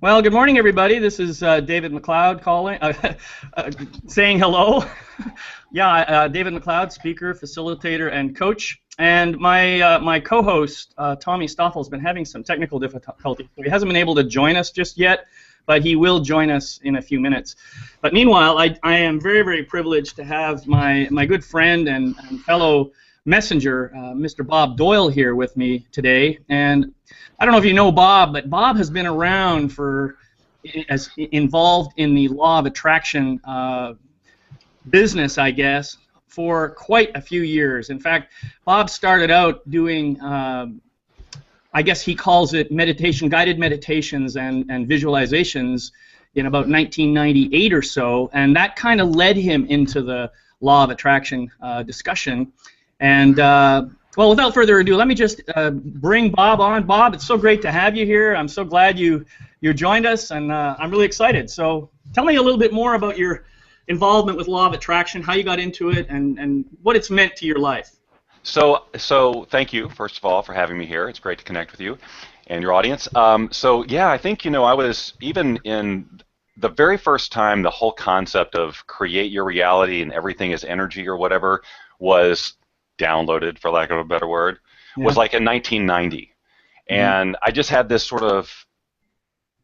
Well, good morning, everybody. This is David McLeod calling, saying hello. David McLeod, speaker, facilitator, and coach. And my co-host, Tommy Stoffel, has been having some technical difficulty. So he hasn't been able to join us just yet, but he will join us in a few minutes. But meanwhile, I am very, very privileged to have my good friend and fellow messenger, Mr. Bob Doyle, here with me today. And I don't know if you know Bob, but Bob has been around involved in the law of attraction business, I guess, for quite a few years. In fact, Bob started out doing, I guess he calls it guided meditations and visualizations in about 1998 or so, and that kind of led him into the law of attraction discussion. And well, without further ado, let me just bring Bob on. Bob, it's so great to have you here. I'm so glad you joined us, and I'm really excited. So tell me a little bit more about your involvement with law of attraction, how you got into it, and what it's meant to your life. So thank you, first of all, for having me here. It's great to connect with you and your audience. So yeah, I think, I was even in the very first time the whole concept of create your reality and everything is energy or whatever was downloaded, for lack of a better word, was like in 1990. And I just had this sort of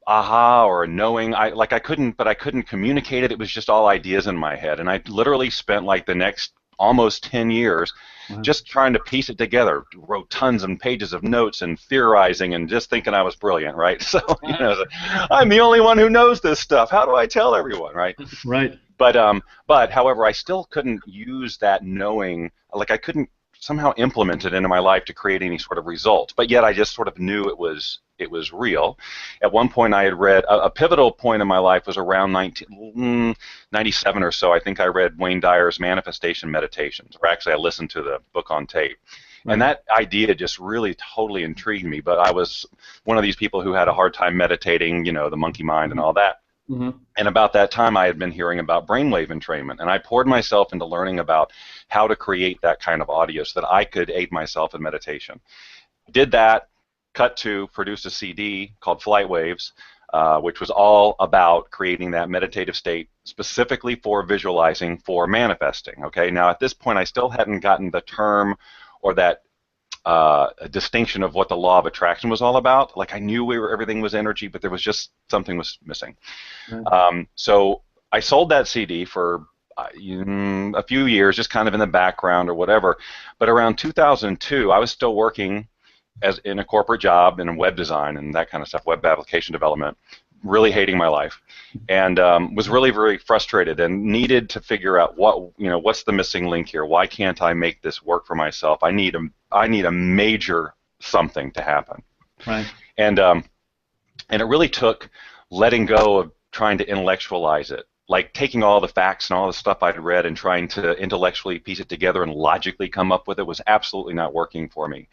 aha or knowing. I couldn't communicate it. It was just all ideas in my head. And I literally spent like the next almost 10 years just trying to piece it together. Wrote tons of pages of notes and theorizing and just thinking I was brilliant, right? So, I'm the only one who knows this stuff. How do I tell everyone, right? Right. But however, I still couldn't use that knowing, like I couldn't somehow implement it into my life to create any sort of result. But yet I just sort of knew it was real. At one point I had read, a pivotal point in my life was around 1997 or so. I think I read Wayne Dyer's Manifestation Meditations, or actually I listened to the book on tape. Right. And that idea just really totally intrigued me, but I was one of these people who had a hard time meditating, the monkey mind and all that. And about that time, I had been hearing about brainwave entrainment, and I poured myself into learning about how to create that kind of audio so that I could aid myself in meditation. Did that, cut to produce a CD called Flight Waves, which was all about creating that meditative state specifically for visualizing, for manifesting. Okay, now at this point, I still hadn't gotten the term or that a distinction of what the law of attraction was all about. Like I knew everything was energy, but there was just something was missing. So I sold that CD for a few years, just kind of in the background or whatever. But around 2002, I was still working in a corporate job in web design and that kind of stuff, web application development. Really hating my life, and was really very frustrated and needed to figure out what's the missing link here. Why can't I make this work for myself? I need a major something to happen. Right. And it really took letting go of trying to intellectualize it, like taking all the facts and all the stuff I'd read and trying to intellectually piece it together and logically come up with it was absolutely not working for me.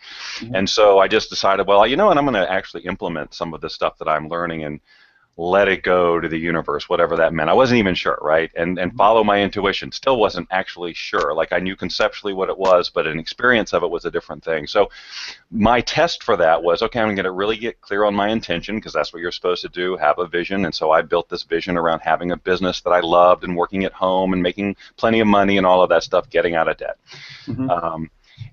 And so I just decided, well, you know what, I'm going to actually implement some of the stuff that I'm learning and let it go to the universe, whatever that meant. I wasn't even sure, right? And follow my intuition. Still wasn't actually sure. Like I knew conceptually what it was, but an experience of it was a different thing. So my test for that was, okay, I'm going to really get clear on my intention, because that's what you're supposed to do, have a vision. And so I built this vision around having a business that I loved and working at home and making plenty of money and all of that stuff, getting out of debt.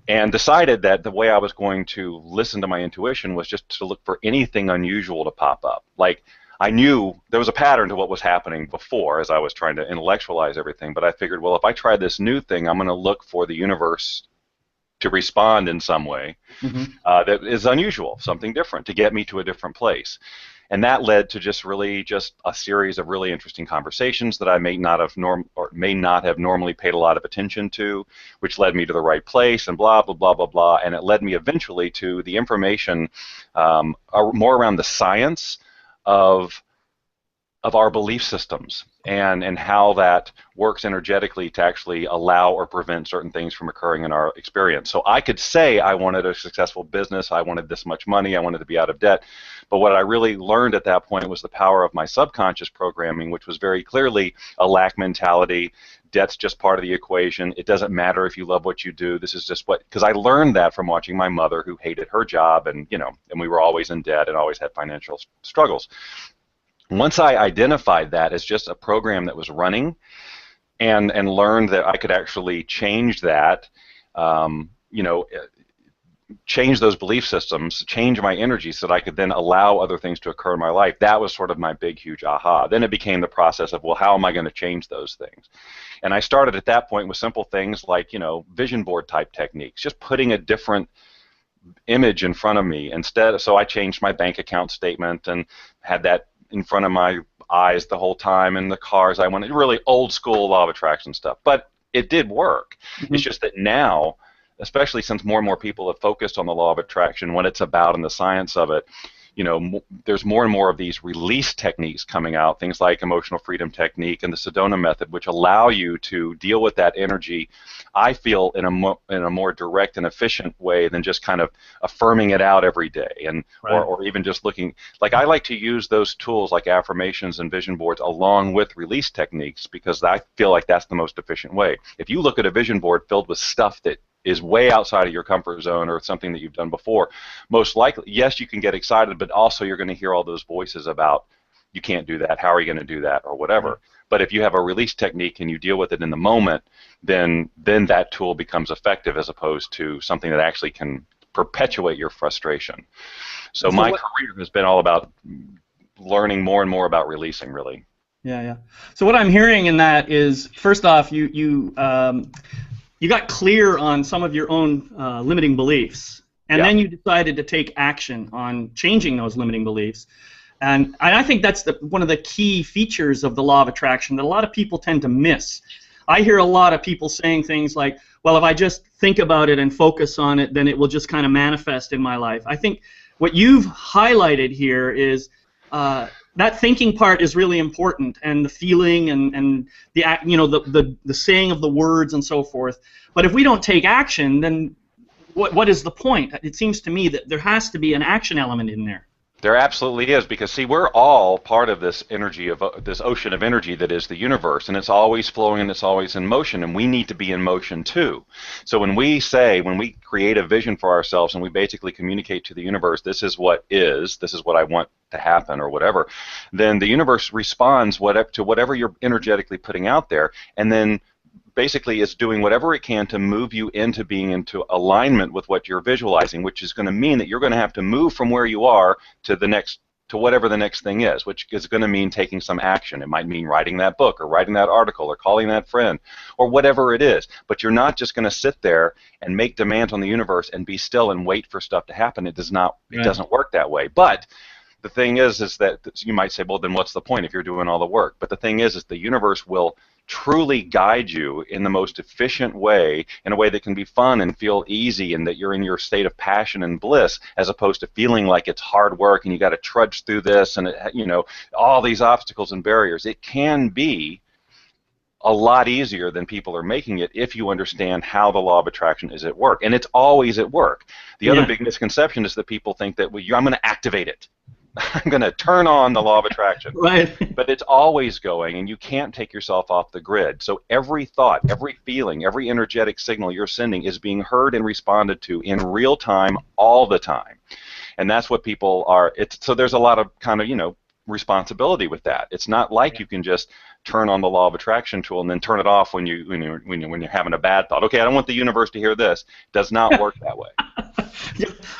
And decided that the way I was going to listen to my intuition was just to look for anything unusual to pop up. Like I knew there was a pattern to what was happening before as I was trying to intellectualize everything, but I figured, well, if I try this new thing, I'm going to look for the universe to respond in some way that is unusual, something different, to get me to a different place. And that led to just a series of really interesting conversations that I may not have normally paid a lot of attention to, which led me to the right place, and blah, blah, blah, blah, blah. And it led me eventually to the information more around the science of our belief systems and how that works energetically to actually allow or prevent certain things from occurring in our experience. So I could say I wanted a successful business, I wanted this much money, I wanted to be out of debt, but what I really learned at that point was the power of my subconscious programming, which was very clearly a lack mentality. Debt's just part of the equation. It doesn't matter if you love what you do. This is just because I learned that from watching my mother, who hated her job, and we were always in debt and always had financial struggles. Once I identified that as just a program that was running, and learned that I could actually change that, you know, change those belief systems, change my energy so that I could then allow other things to occur in my life. That was sort of my big, huge aha. Then it became the process of, well, how am I going to change those things? And I started at that point with simple things like, you know, vision board type techniques, just putting a different image in front of me instead. So I changed my bank account statement and had that in front of my eyes the whole time, and the cars I wanted, really old school law of attraction stuff. But it did work. Mm-hmm. It's just that now, especially since more and more people have focused on the law of attraction, what it's about and the science of it, you know, there's more and more of these release techniques coming out, things like emotional freedom technique and the Sedona method, which allow you to deal with that energy, I feel, in a more direct and efficient way than just kind of affirming it out every day, and right. or even just looking. Like, I like to use those tools like affirmations and vision boards along with release techniques, because I feel like that's the most efficient way. If you look at a vision board filled with stuff that is way outside of your comfort zone or something that you've done before, most likely, yes, you can get excited, but also you're going to hear all those voices about, you can't do that, how are you going to do that, or whatever. Right. But if you have a release technique and you deal with it in the moment, then that tool becomes effective, as opposed to something that actually can perpetuate your frustration. So my career has been all about learning more and more about releasing, really. Yeah, yeah. So what I'm hearing in that is, first off, you got clear on some of your own limiting beliefs, and then you decided to take action on changing those limiting beliefs. And I think that's one of the key features of the law of attraction that a lot of people tend to miss. I hear a lot of people saying things like, well, if I just think about it and focus on it, then it will just kind of manifest in my life. I think what you've highlighted here is that thinking part is really important, and the feeling and the, you know, the saying of the words and so forth. But if we don't take action, then what is the point? It seems to me that there has to be an action element in there. There absolutely is, because see, we're all part of this energy, of this ocean of energy that is the universe, and it's always flowing and it's always in motion, and we need to be in motion too. So when we create a vision for ourselves and we basically communicate to the universe, this is what I want to happen, or whatever, then the universe responds to whatever you're energetically putting out there, and then basically is doing whatever it can to move you into being into alignment with what you're visualizing, which is going to mean that you're going to have to move from where you are to whatever the next thing is, which is going to mean taking some action. It might mean writing that book, or writing that article, or calling that friend, or whatever it is. But you're not just going to sit there and make demands on the universe and be still and wait for stuff to happen. It doesn't work that way. But the thing is that you might say, well, then what's the point if you're doing all the work? But the thing is the universe will truly guide you in the most efficient way, in a way that can be fun and feel easy, and that you're in your state of passion and bliss, as opposed to feeling like it's hard work and you got to trudge through this and all these obstacles and barriers. It can be a lot easier than people are making it if you understand how the law of attraction is at work, and it's always at work. The other big misconception is that people think that, well, I'm going to activate it. I'm going to turn on the law of attraction. Right. But it's always going, and you can't take yourself off the grid. So every thought, every feeling, every energetic signal you're sending is being heard and responded to in real time, all the time. And that's what people are. So there's a lot of kind of, responsibility with that. It's not like you can just turn on the law of attraction tool and then turn it off when you're having a bad thought. Okay, I don't want the universe to hear this. It does not work that way.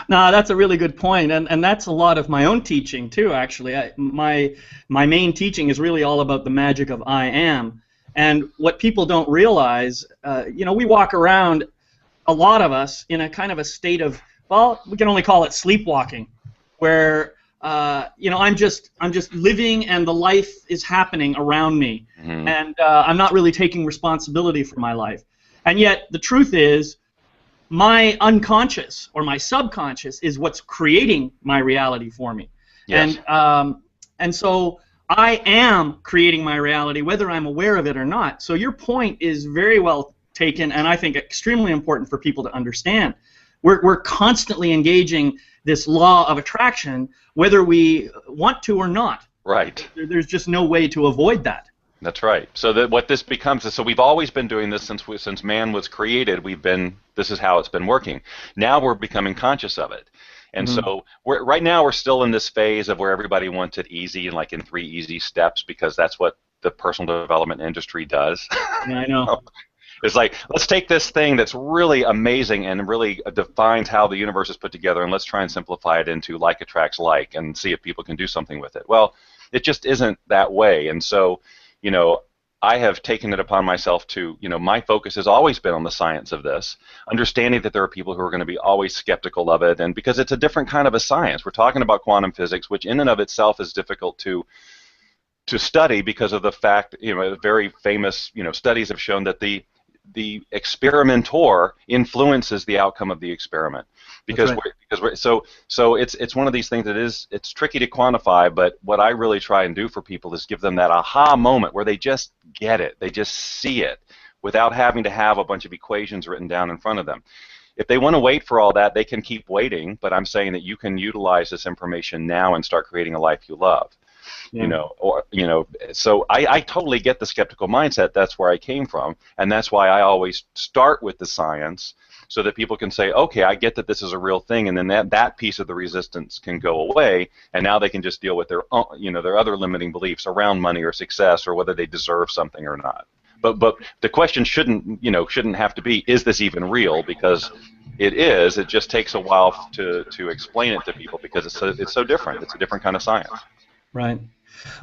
No, that's a really good point, and that's a lot of my own teaching too. Actually, my main teaching is really all about the magic of I am, and what people don't realize, we walk around, a lot of us, in a kind of a state of, well, we can only call it sleepwalking, where I'm just living, and the life is happening around me, and I'm not really taking responsibility for my life, and yet the truth is, my unconscious or my subconscious is what's creating my reality for me. Yes. And so I am creating my reality whether I'm aware of it or not. So your point is very well taken, and I think extremely important for people to understand. We're constantly engaging this law of attraction whether we want to or not. Right. There's just no way to avoid that. That's right. So what this becomes is, so we've always been doing this since man was created. This is how it's been working. Now we're becoming conscious of it, And so right now we're still in this phase of where everybody wants it easy and like in 3 easy steps, because that's what the personal development industry does. Yeah, I know. It's like, let's take this thing that's really amazing and really defines how the universe is put together, and let's try and simplify it into like attracts like and see if people can do something with it. Well, it just isn't that way. And so, you know, I have taken it upon myself to, you know, my focus has always been on the science of this, understanding that there are people who are going to be always skeptical of it, and because it's a different kind of a science. We're talking about quantum physics, which in and of itself is difficult to study because of the fact, you know, very famous, you know, studies have shown that the experimenter influences the outcome of the experiment, because so it's one of these things that it's tricky to quantify. But what I really try and do for people is give them that aha moment where they just get it, they just see it without having to have a bunch of equations written down in front of them. If they want to wait for all that, they can keep waiting, but I'm saying that you can utilize this information now and start creating a life you love. Yeah. You know, or, you know, so I totally get the skeptical mindset. That's where I came from, and that's why I always start with the science, so that people can say, okay, I get that this is a real thing, and then that piece of the resistance can go away, and now they can just deal with their you know, their other limiting beliefs around money or success or whether they deserve something or not. But the question shouldn't have to be, is this even real? Because it is. It just takes a while to explain it to people, because it's so different. It's a different kind of science. Right.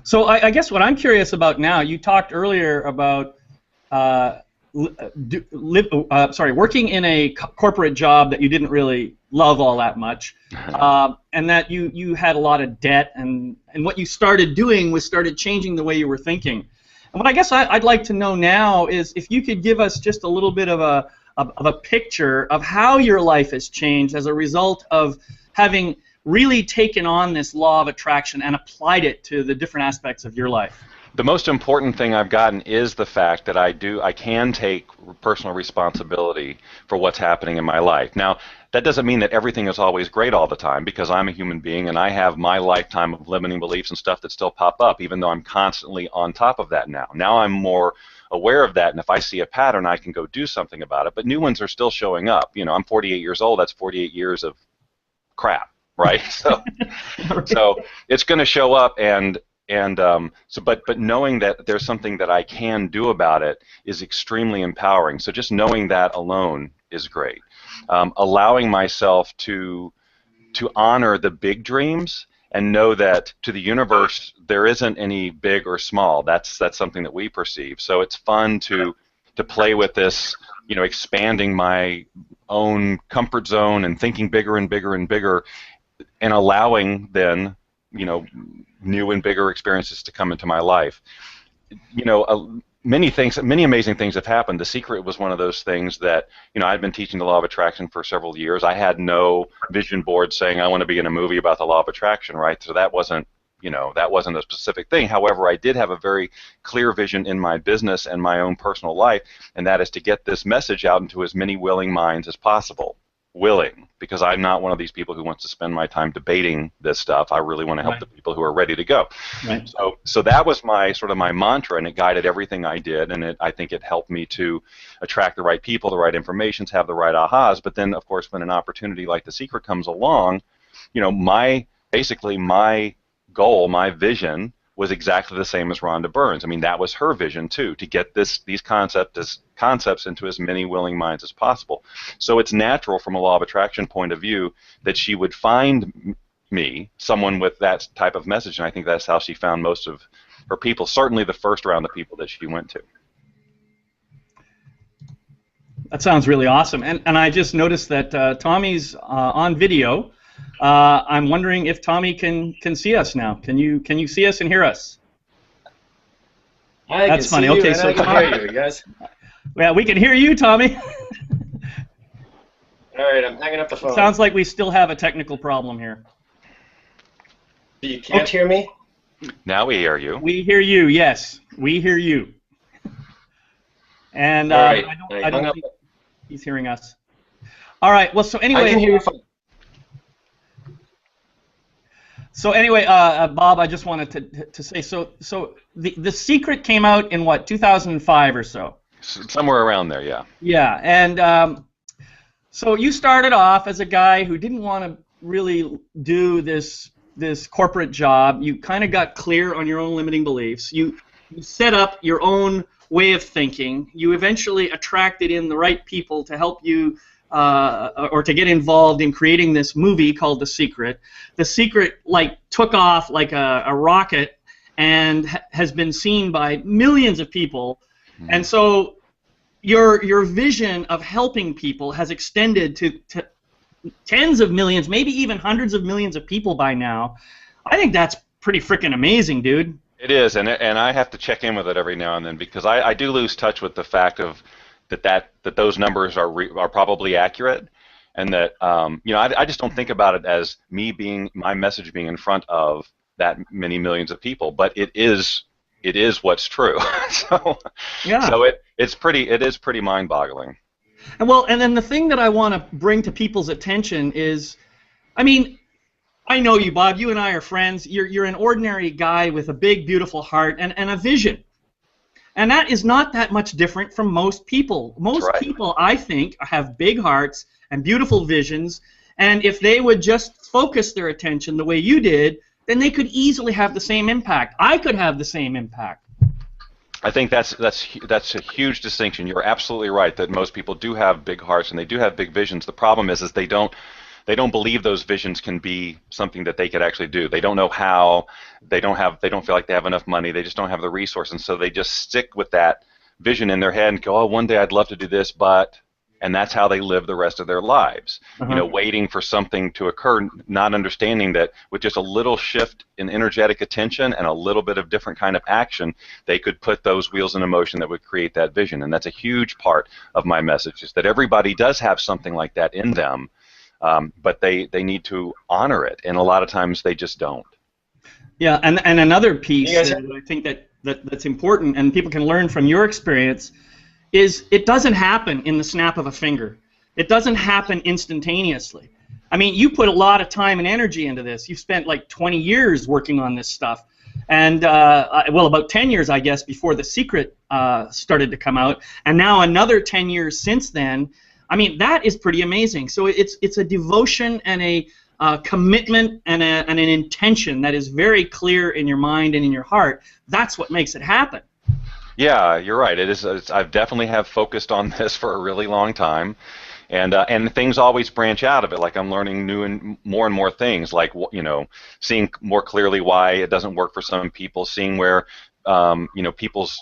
So I guess what I'm curious about now, you talked earlier about working in a corporate job that you didn't really love all that much, and that you had a lot of debt, and what you started doing was started changing the way you were thinking. And what I guess I'd like to know now is if you could give us just a little bit of a picture of how your life has changed as a result of having really taken on this law of attraction and applied it to the different aspects of your life. The most important thing I've gotten is the fact that I can take personal responsibility for what's happening in my life. Now, that doesn't mean that everything is always great all the time, because I'm a human being and I have my lifetime of limiting beliefs and stuff that still pop up, even though I'm constantly on top of that now. Now I'm more aware of that, and if I see a pattern, I can go do something about it, but new ones are still showing up. You know, I'm 48 years old, that's 48 years of crap. Right, so it's going to show up, but knowing that there's something that I can do about it is extremely empowering. So just knowing that alone is great. Allowing myself to honor the big dreams and know that to the universe there isn't any big or small. That's something that we perceive. So it's fun to play with this, you know, expanding my own comfort zone and thinking bigger and bigger and bigger, and allowing then, you know, new and bigger experiences to come into my life. You know, many amazing things have happened. The Secret was one of those things that, you know, I'd been teaching the law of attraction for several years. I had no vision board saying I want to be in a movie about the law of attraction, right? So that wasn't, you know, that wasn't a specific thing. However, I did have a very clear vision in my business and my own personal life, and that is to get this message out into as many willing minds as possible. Willing, because I'm not one of these people who wants to spend my time debating this stuff. I really want to help the people who are ready to go. Right. So that was my sort of my mantra, and it guided everything I did, and I think it helped me to attract the right people, the right information, have the right ahas. But then, of course, when an opportunity like The Secret comes along, you know, basically my goal, my vision was exactly the same as Rhonda Byrne's. I mean, that was her vision too, to get these concepts into as many willing minds as possible. So it's natural from a law of attraction point of view that she would find me, someone with that type of message, and I think that's how she found most of her people, certainly the first round of people that she went to. That sounds really awesome. And I just noticed that Tommy's on video. I'm wondering if Tommy can see us now. Can you see us and hear us? That's funny. Okay, so I can hear you guys. Well, we can hear you, Tommy. All right, I'm hanging up the phone. Sounds like we still have a technical problem here. You can't hear me? Now we hear you. We hear you. Yes, we hear you. And right. I don't think he's hearing us. All right. Well, so anyway. I can hear you fine. So anyway, Bob, I just wanted to say, so the Secret came out in what, 2005 or so? Somewhere around there, yeah. Yeah, and so you started off as a guy who didn't want to really do this corporate job. You kind of got clear on your own limiting beliefs. You set up your own way of thinking. You eventually attracted in the right people to help you or to get involved in creating this movie called The Secret. The Secret took off like a rocket and has been seen by millions of people. Mm-hmm. And so your vision of helping people has extended to tens of millions, maybe even hundreds of millions of people by now. I think that's pretty freaking amazing, dude. It is, and I have to check in with it every now and then because I do lose touch with the fact of that those numbers are probably accurate, and that I just don't think about it as my message being in front of that many millions of people, but it is what's true. So it is pretty mind-boggling. And then the thing that I want to bring to people's attention is, I mean, I know you, Bob. You and I are friends. You're an ordinary guy with a big, beautiful heart and a vision. And that is not that much different from most people. Most people, I think, have big hearts and beautiful visions, and if they would just focus their attention the way you did, then they could easily have the same impact. I could have the same impact. I think that's a huge distinction. You're absolutely right that most people do have big hearts and they do have big visions. The problem is they don't believe those visions can be something that they could actually do. They don't know how. They don't feel like they have enough money. They just don't have the resources, and so they just stick with that vision in their head and go, "Oh, one day I'd love to do this, but," and that's how they live the rest of their lives. Waiting for something to occur, not understanding that with just a little shift in energetic attention and a little bit of different kind of action, they could put those wheels in motion that would create that vision. And that's a huge part of my message, is that everybody does have something like that in them. But they need to honor it, and a lot of times they just don't. Yeah, and another piece that I think that's important, and people can learn from your experience, is it doesn't happen in the snap of a finger. It doesn't happen instantaneously. I mean, you put a lot of time and energy into this. You've spent like 20 years working on this stuff, and about 10 years, I guess, before The Secret started to come out, and now another 10 years since then. I mean, that is pretty amazing. So it's a devotion and a commitment and an intention that is very clear in your mind and in your heart. That's what makes it happen. Yeah, you're right. It is. I've definitely have focused on this for a really long time, and things always branch out of it. Like I'm learning new and more things. Like seeing more clearly why it doesn't work for some people. Seeing where people's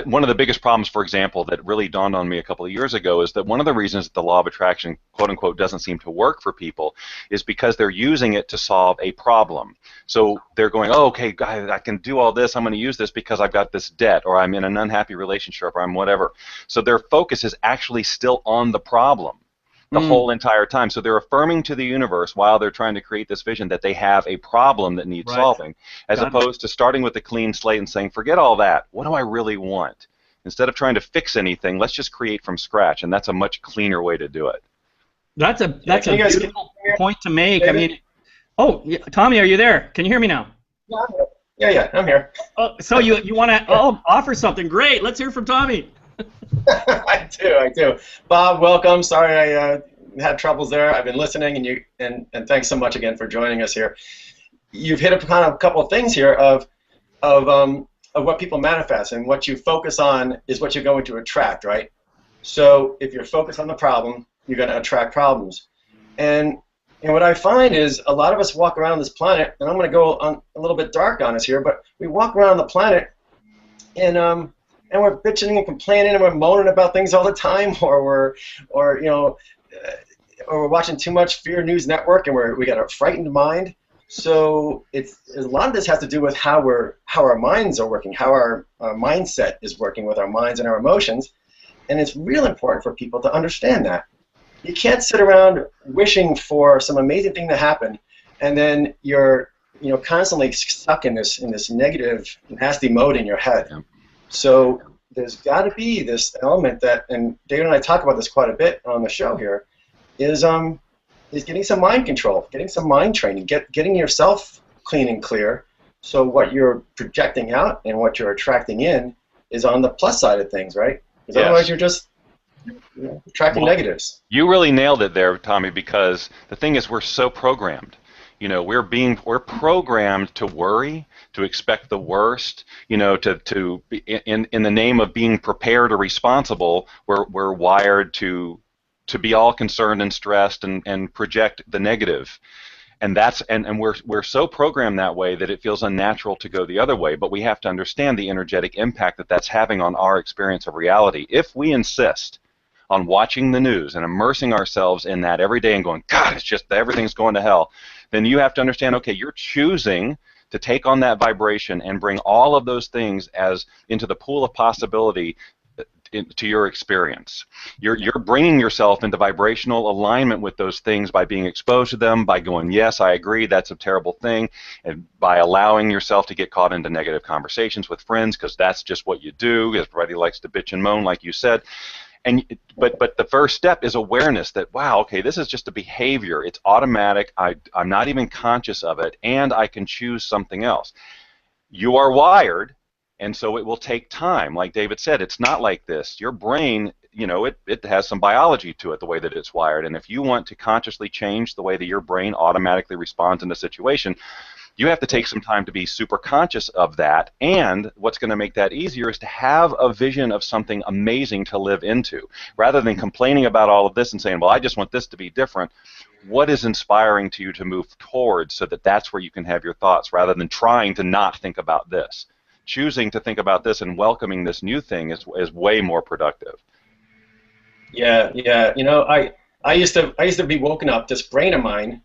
one of the biggest problems, for example, that really dawned on me a couple of years ago is that one of the reasons that the law of attraction, quote unquote, doesn't seem to work for people is because they're using it to solve a problem. So they're going, oh, okay, I can do all this. I'm going to use this because I've got this debt, or I'm in an unhappy relationship, or I'm whatever. So their focus is actually still on the problem the whole entire time. So they're affirming to the universe while they're trying to create this vision that they have a problem that needs solving, as opposed to starting with a clean slate and saying, forget all that. What do I really want? Instead of trying to fix anything, let's just create from scratch, and that's a much cleaner way to do it. That's a beautiful point to make. I mean, Tommy, are you there? Can you hear me now? Yeah, I'm here. Oh, so you want to offer something? Great. Let's hear from Tommy. I do. Bob, welcome. Sorry I had troubles there. I've been listening, and thanks so much again for joining us here. You've hit upon a couple of things here of what people manifest, and what you focus on is what you're going to attract, right? So if you're focused on the problem, you're going to attract problems. And what I find is a lot of us walk around this planet, and I'm going to go on a little bit dark on us here, but we walk around the planet and we're bitching and complaining and we're moaning about things all the time, or we're watching too much Fear News Network and we got a frightened mind. So a lot of this has to do with how our minds are working, how our mindset is working with our minds and our emotions, and it's real important for people to understand that. You can't sit around wishing for some amazing thing to happen, and then you're constantly stuck in this negative, nasty mode in your head. Yeah. So there's got to be this element that, and David and I talk about this quite a bit on the show here, is getting some mind control, getting some mind training, getting yourself clean and clear, so what you're projecting out and what you're attracting in is on the plus side of things, right? Because otherwise you're just Attracting negatives. You really nailed it there, Tommy, because the thing is we're so programmed. We're programmed to worry, to expect the worst, to be, in the name of being prepared or responsible, we're wired to be all concerned and stressed and project the negative. And we're so programmed that way that it feels unnatural to go the other way, but we have to understand the energetic impact that that's having on our experience of reality. If we insist on watching the news and immersing ourselves in that every day and going, God, it's just everything's going to hell, then you have to understand, okay, you're choosing to take on that vibration and bring all of those things as into the pool of possibility to your experience. You're bringing yourself into vibrational alignment with those things by being exposed to them, by going, yes, I agree, that's a terrible thing, and by allowing yourself to get caught into negative conversations with friends, because that's just what you do. Everybody likes to bitch and moan, like you said. But the first step is awareness that, wow, okay, this is just a behavior. It's automatic. I'm not even conscious of it, and I can choose something else. You are wired, and so it will take time. Like David said, it's not like this. Your brain, it has some biology to it, the way that it's wired. And if you want to consciously change the way that your brain automatically responds in a situation, you have to take some time to be super conscious of that, and what's going to make that easier is to have a vision of something amazing to live into. Rather than complaining about all of this and saying, well, I just want this to be different, what is inspiring to you to move towards so that that's where you can have your thoughts, rather than trying to not think about this. Choosing to think about this and welcoming this new thing is way more productive. Yeah. I used to be woken up, this brain of mine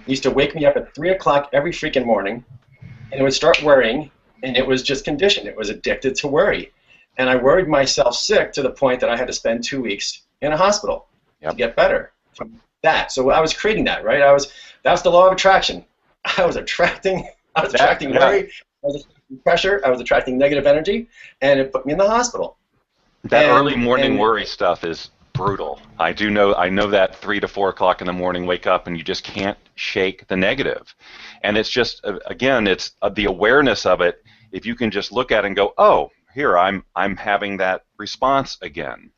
used to wake me up at 3 o'clock every freaking morning, and it would start worrying, and it was just conditioned. It was addicted to worry. And I worried myself sick to the point that I had to spend 2 weeks in a hospital to get better from that. So I was creating that, right? That's the law of attraction. I was attracting worry, I was attracting pressure, I was attracting negative energy, and it put me in the hospital. That early morning worry stuff is brutal. I know that 3 to 4 o'clock in the morning, wake up and you just can't shake the negative. And it's just, again, it's the awareness of it. If you can just look at it and go, oh, here, I'm having that response again,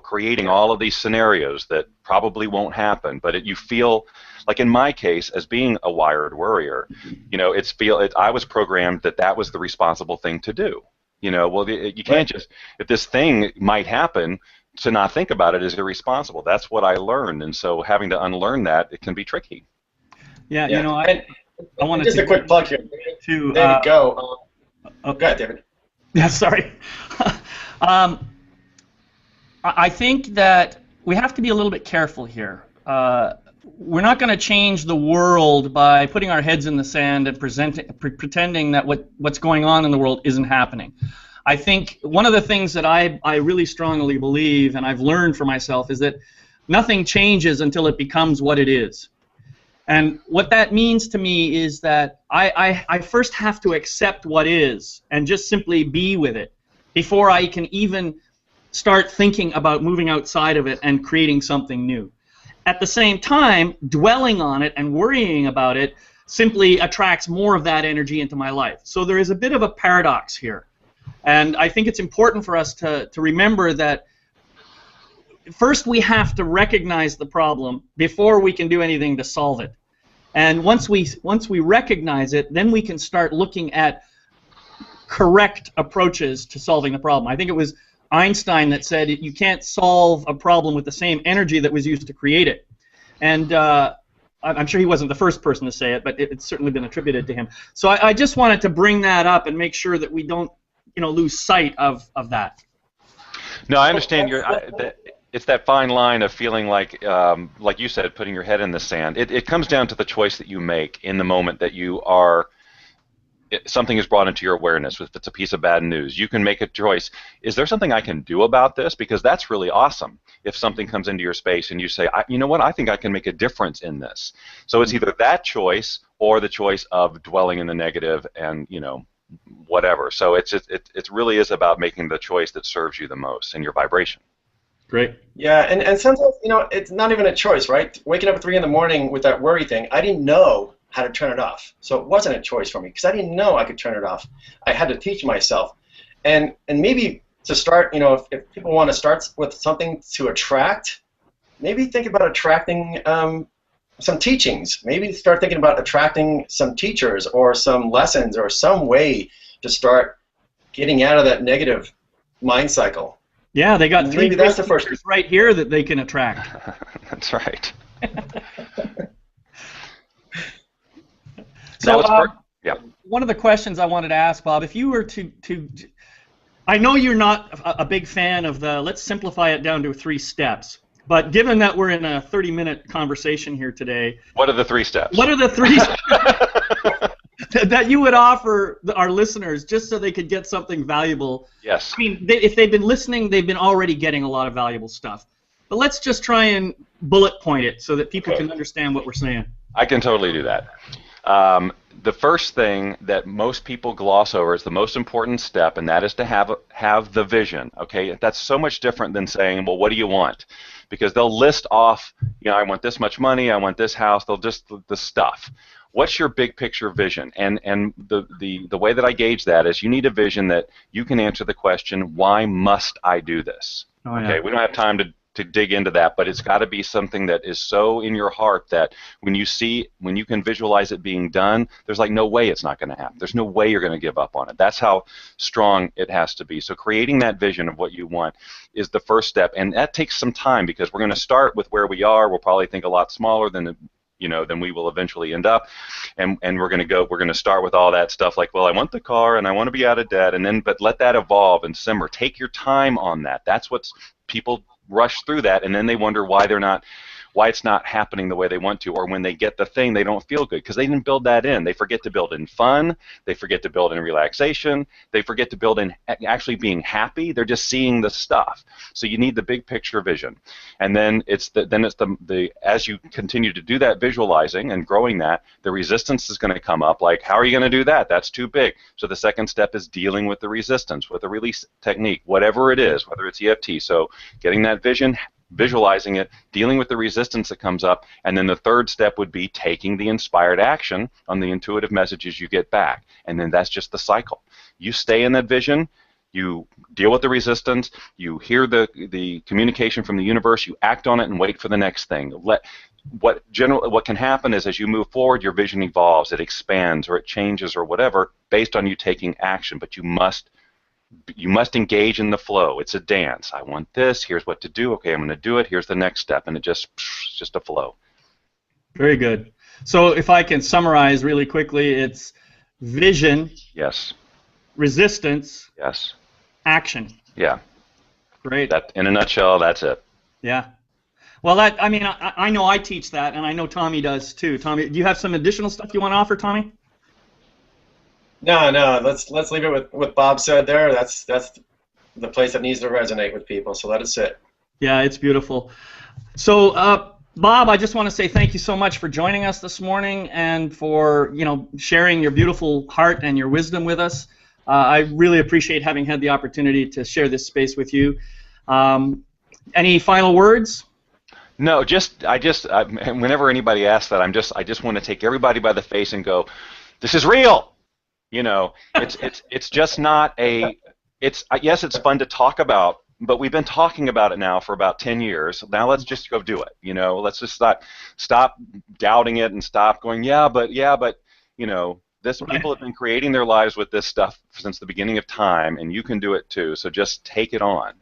creating all of these scenarios that probably won't happen, but you feel, like in my case, as being a wired worrier, I was programmed that was the responsible thing to do. Well, you can't just, if this thing might happen, to not think about it is irresponsible. That's what I learned, and so having to unlearn that, it can be tricky. Yeah. I wanted just a quick plug here. David, go. Go ahead, David. Yeah, sorry. I think that we have to be a little bit careful here. We're not going to change the world by putting our heads in the sand and pretending that what's going on in the world isn't happening. I think one of the things that I really strongly believe, and I've learned for myself, is that nothing changes until it becomes what it is. And what that means to me is that I first have to accept what is and just simply be with it before I can even start thinking about moving outside of it and creating something new. At the same time, dwelling on it and worrying about it simply attracts more of that energy into my life. So there is a bit of a paradox here. And I think it's important for us to remember that first we have to recognize the problem before we can do anything to solve it. And once we recognize it, then we can start looking at correct approaches to solving the problem. I think it was Einstein that said you can't solve a problem with the same energy that was used to create it. And I'm sure he wasn't the first person to say it, but it's certainly been attributed to him. So I just wanted to bring that up and make sure that we don't lose sight of that. No, I understand it's that fine line of feeling like you said, putting your head in the sand. It comes down to the choice that you make in the moment that something is brought into your awareness. If it's a piece of bad news, you can make a choice. Is there something I can do about this? Because that's really awesome. If something comes into your space and you say, you know what, I think I can make a difference in this. So it's either that choice or the choice of dwelling in the negative and, whatever. So it really is about making the choice that serves you the most in your vibration. Great. Yeah, and sometimes, it's not even a choice, right? Waking up at 3 in the morning with that worry thing, I didn't know how to turn it off. So it wasn't a choice for me because I didn't know I could turn it off. I had to teach myself. And maybe to start, you know, if people want to start with something to attract, maybe think about attracting some teachings. Maybe start thinking about attracting some teachers or some lessons or some way to start getting out of that negative mind cycle. Yeah, they got three maybe that's the first right here that they can attract. That's right. So, yeah. One of the questions I wanted to ask, Bob, if you were to I know you're not a big fan of the, let's simplify it down to 3 steps, but given that we're in a 30-minute conversation here today, what are the 3 steps? What are the 3 steps that you would offer our listeners just so they could get something valuable? Yes. I mean, if they've been listening, they've been already getting a lot of valuable stuff. But let's just try and bullet point it so that people can understand what we're saying. I can totally do that. The first thing that most people gloss over is the most important step, and that is to have the vision. Okay, that's so much different than saying, well, what do you want? Because they'll list off, you know, I want this much money, I want this house. They'll just the stuff. What's your big picture vision? And the way that I gauge that is you need a vision that you can answer the question, why must I do this? Oh, yeah. Okay, we don't have time to dig into that, but it's got to be something that is so in your heart that when you can visualize it being done, there's like no way it's not going to happen. There's no way you're going to give up on it. That's how strong it has to be. So creating that vision of what you want is the first step, and that takes some time because we're going to start with where we are. We'll probably think a lot smaller than we will eventually end up, and we're going to start with all that stuff like, well, I want the car and I want to be out of debt, and then but let that evolve and simmer. Take your time on that. That's what's people rush through that, and then they wonder why it's not happening the way they want to, or when they get the thing they don't feel good because they didn't build that in. They forget to build in fun, they forget to build in relaxation, they forget to build in actually being happy. They're just seeing the stuff. So you need the big picture vision, and then it's the as you continue to do that visualizing and growing that, the resistance is going to come up. Like, how are you going to do that? That's too big. So the second step is dealing with the resistance with a release technique, whatever it is, whether it's EFT. So getting that vision, visualizing it, dealing with the resistance that comes up, and then the third step would be taking the inspired action on the intuitive messages you get back. And then that's just the cycle. You stay in that vision, you deal with the resistance, you hear the communication from the universe, you act on it and wait for the next thing. What can happen is as you move forward, your vision evolves, it expands or it changes or whatever based on you taking action, but you must engage in the flow. It's a dance. I want this. Here's what to do. Okay, I'm going to do it. Here's the next step, and it's just a flow. Very good. So if I can summarize really quickly, it's vision. Yes. Resistance. Yes. Action. Yeah. Great. That, in a nutshell, that's it. Yeah. Well, I know I teach that, and I know Tommy does too. Tommy, do you have some additional stuff you want to offer, Tommy? No. Let's leave it with what Bob said there. That's the place that needs to resonate with people. So let it sit. Yeah, it's beautiful. So, Bob, I just want to say thank you so much for joining us this morning and for sharing your beautiful heart and your wisdom with us. I really appreciate having had the opportunity to share this space with you. Any final words? No, whenever anybody asks that, I just want to take everybody by the face and go, "This is real." It's just not yes, it's fun to talk about, but we've been talking about it now for about 10 years. Now let's just go do it. Let's just stop doubting it and stop going, but people have been creating their lives with this stuff since the beginning of time, and you can do it too. So just take it on.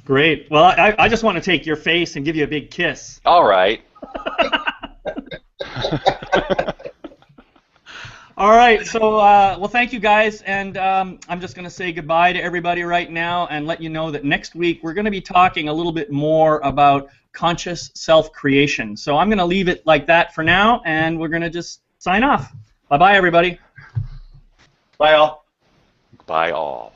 Great. Well, I just want to take your face and give you a big kiss. All right. All right, so well, thank you guys, and I'm just going to say goodbye to everybody right now and let you know that next week we're going to be talking a little bit more about conscious self-creation. So I'm going to leave it like that for now, and we're going to just sign off. Bye-bye, everybody. Bye, all. Bye, all.